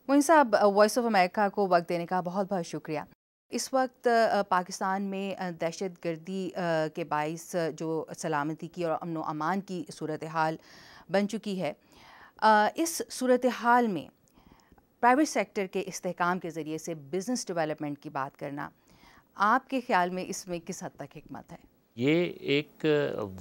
मोइन साहब, voice of America को वक्त देने का बहुत बहुत शुक्रिया। इस वक्त पाकिस्तान में दहशत गर्दी के बाइस जो सलामती की और अमन व अमान की सूरत हाल बन चुकी है, इस सूरत हाल में प्राइवेट सेक्टर के इस्तेहकाम के ज़रिए से बिज़नेस डेवलपमेंट की बात करना, आपके ख़्याल में इसमें किस हद तक हिकमत है? ये एक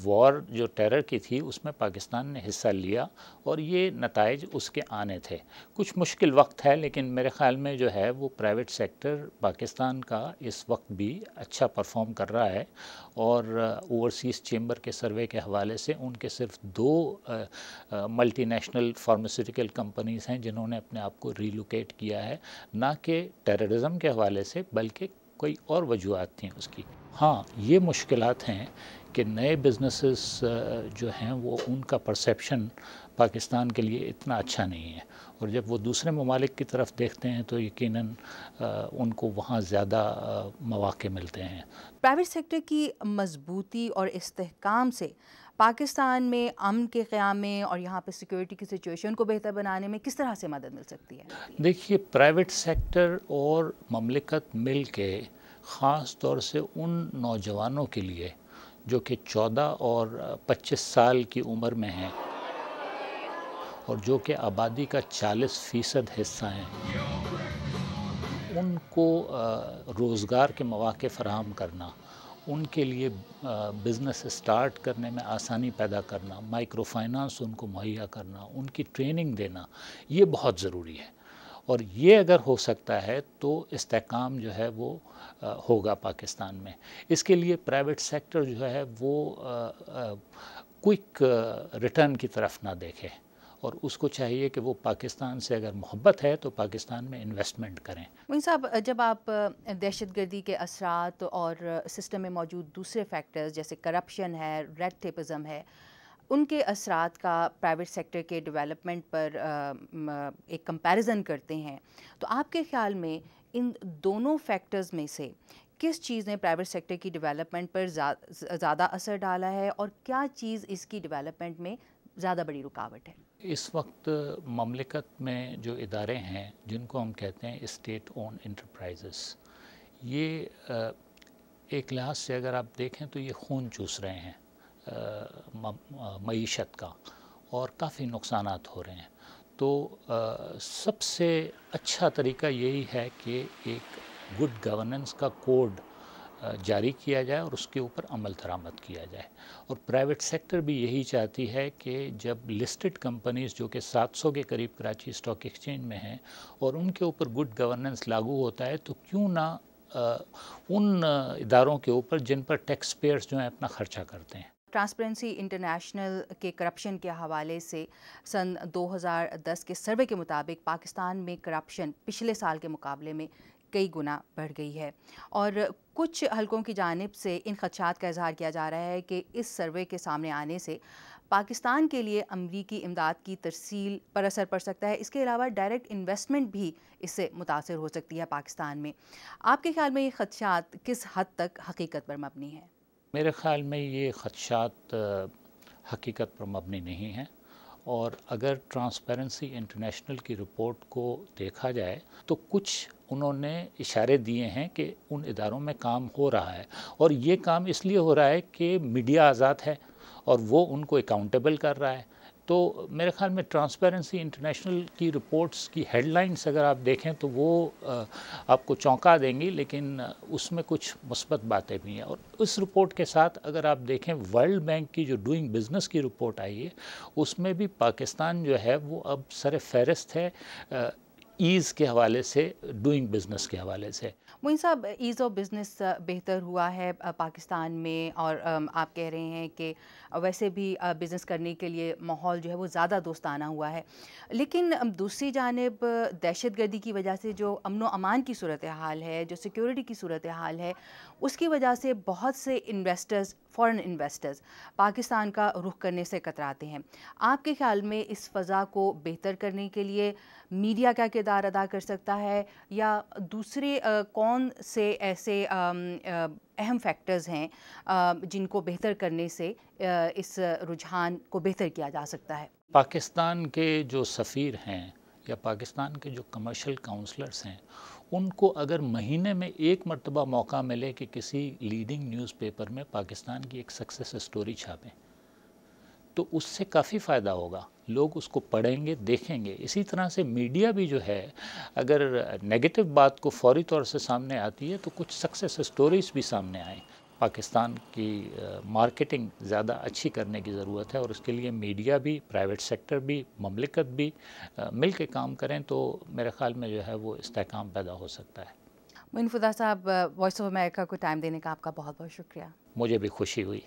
वॉर जो टेरर की थी उसमें पाकिस्तान ने हिस्सा लिया और ये नताइज उसके आने थे। कुछ मुश्किल वक्त है, लेकिन मेरे ख़्याल में जो है वो प्राइवेट सेक्टर पाकिस्तान का इस वक्त भी अच्छा परफॉर्म कर रहा है। और ओवरसीज़ चेंबर के सर्वे के हवाले से उनके सिर्फ 2 मल्टीनेशनल फार्मास्यूटिकल कंपनीज़ हैं जिन्होंने अपने आप को रिलोकेट किया है, ना कि टेररिज्म के हवाले से बल्कि कोई और वजूहत थी उसकी। हाँ, ये मुश्किलात हैं कि नए बिज़नेसेस जो हैं वो उनका परसेप्शन पाकिस्तान के लिए इतना अच्छा नहीं है, और जब वो दूसरे ममालिक की तरफ देखते हैं तो यकीनन उनको वहाँ ज़्यादा मौक़े मिलते हैं। प्राइवेट सेक्टर की मजबूती और इस्तेहकाम से पाकिस्तान में अमन के क़याम में और यहाँ पे सिक्योरिटी की सिचुएशन को बेहतर बनाने में किस तरह से मदद मिल सकती है? देखिए, प्राइवेट सेक्टर और ममलिकत मिल के ख़ास तौर से उन नौजवानों के लिए जो कि 14 और 25 साल की उम्र में हैं और जो कि आबादी का 40% हिस्सा हैं, उनको रोज़गार के मौक़े फ़राहम करना, उनके लिए बिज़नेस स्टार्ट करने में आसानी पैदा करना, माइक्रो फाइनेंस उनको मुहैया करना, उनकी ट्रेनिंग देना, ये बहुत ज़रूरी है। और ये अगर हो सकता है तो इस्तेहकाम जो है वो होगा पाकिस्तान में। इसके लिए प्राइवेट सेक्टर जो है वो क्विक रिटर्न की तरफ ना देखे, और उसको चाहिए कि वो पाकिस्तान से अगर मोहब्बत है तो पाकिस्तान में इन्वेस्टमेंट करें। मोइन साहब, जब आप दहशतगर्दी के असरात और सिस्टम में मौजूद दूसरे फैक्टर्स जैसे करप्शन है, रेड टेपिज़म है, उनके असरात का प्राइवेट सेक्टर के डेवलपमेंट पर एक कंपैरिजन करते हैं, तो आपके ख़्याल में इन दोनों फैक्टर्स में से किस चीज़ ने प्राइवेट सेक्टर की डेवलपमेंट पर ज़्यादा असर डाला है, और क्या चीज़ इसकी डेवलपमेंट में ज़्यादा बड़ी रुकावट है? इस वक्त ममलिकत में जो इदारे हैं जिनको हम कहते हैं स्टेट ओन इंटरप्राइजेस, ये एक लिहाज से अगर आप देखें तो ये खून चूस रहे हैं मईशत का, और काफ़ी नुकसानात हो रहे हैं। तो सबसे अच्छा तरीका यही है कि एक गुड गवर्नेंस का कोड जारी किया जाए और उसके ऊपर अमल दरामद किया जाए। और प्राइवेट सेक्टर भी यही चाहती है कि जब लिस्टेड कंपनीज़ जो कि 700 के करीब कराची स्टॉक एक्सचेंज में हैं और उनके ऊपर गुड गवर्नेंस लागू होता है, तो क्यों ना उन इदारों के ऊपर जिन पर टैक्स पेयर्स जो हैं अपना ख़र्चा करते हैं। ट्रांसपेरेंसी इंटरनेशनल के करप्शन के हवाले से सन 2010 के सर्वे के मुताबिक पाकिस्तान में करप्शन पिछले साल के मुकाबले में कई गुना बढ़ गई है, और कुछ हलकों की जानिब से इन खदशात का इजहार किया जा रहा है कि इस सर्वे के सामने आने से पाकिस्तान के लिए अमरीकी इमदाद की तरसील पर असर पड़ सकता है। इसके अलावा डायरेक्ट इन्वेस्टमेंट भी इससे मुतासर हो सकती है पाकिस्तान में। आपके ख्याल में ये खदशात किस हद तक हकीकत पर मबनी है? मेरे ख़्याल में ये ख़दशात हकीकत पर मबनी नहीं हैं, और अगर ट्रांसपेरेंसी इंटरनेशनल की रिपोर्ट को देखा जाए तो कुछ उन्होंने इशारे दिए हैं कि उन इदारों में काम हो रहा है, और ये काम इसलिए हो रहा है कि मीडिया आज़ाद है और वो उनको अकाउंटेबल कर रहा है। तो मेरे ख़्याल में ट्रांसपेरेंसी इंटरनेशनल की रिपोर्ट्स की हेडलाइंस अगर आप देखें तो वो आपको चौंका देंगी, लेकिन उसमें कुछ मुस्बत बातें भी हैं। और उस रिपोर्ट के साथ अगर आप देखें वर्ल्ड बैंक की जो डूइंग बिज़नेस की रिपोर्ट आई है, उसमें भी पाकिस्तान जो है वो अब सर फ़हरिस्त है ईज़ के हवाले से, डूइंग बिज़नेस के हवाले से। मोइन साहब, ईज़ ऑफ बिज़नेस बेहतर हुआ है पाकिस्तान में, और आप कह रहे हैं कि वैसे भी बिज़नेस करने के लिए माहौल जो है वो ज़्यादा दोस्ताना हुआ है, लेकिन दूसरी जानिब दहशतगर्दी की वजह से जो अमन व अमान की सूरत हाल है, जो सिक्योरिटी की सूरत हाल है, उसकी वजह से बहुत से इन्वेस्टर्स, फ़ॉरेन इन्वेस्टर्स पाकिस्तान का रुख करने से कतराते हैं। आपके ख़्याल में इस फ़ज़ा को बेहतर करने के लिए मीडिया क्या किरदार अदा कर सकता है, या दूसरे कौन से ऐसे अहम फैक्टर्स हैं जिनको बेहतर करने से इस रुझान को बेहतर किया जा सकता है? पाकिस्तान के जो सफ़ीर हैं یا پاکستان کے جو کمرشل کاؤنسلرز ہیں ان کو اگر مہینے میں ایک مرتبہ موقع ملے کہ کسی لیڈنگ نیوز پیپر میں پاکستان کی ایک سکسیس سٹوری چھاپیں تو اس سے کافی فائدہ ہوگا. لوگ اس کو پڑھیں گے، دیکھیں گے. اسی طرح سے میڈیا بھی جو ہے اگر نیگیٹو بات کو فوری طور سے سامنے آتی ہے تو کچھ سکسیس سٹوریز بھی سامنے آئیں. پاکستان کی مارکیٹنگ زیادہ اچھی کرنے کی ضرورت ہے اور اس کے لیے میڈیا بھی، پرائیویٹ سیکٹر بھی، مملکت بھی مل کے کام کریں تو میرے خیال میں جو ہے وہ استحکام پیدا ہو سکتا ہے. معین فدا صاحب، وائس آف امریکہ کو ٹائم دینے کا آپ کا بہت بہت شکریہ. مجھے بھی خوشی ہوئی.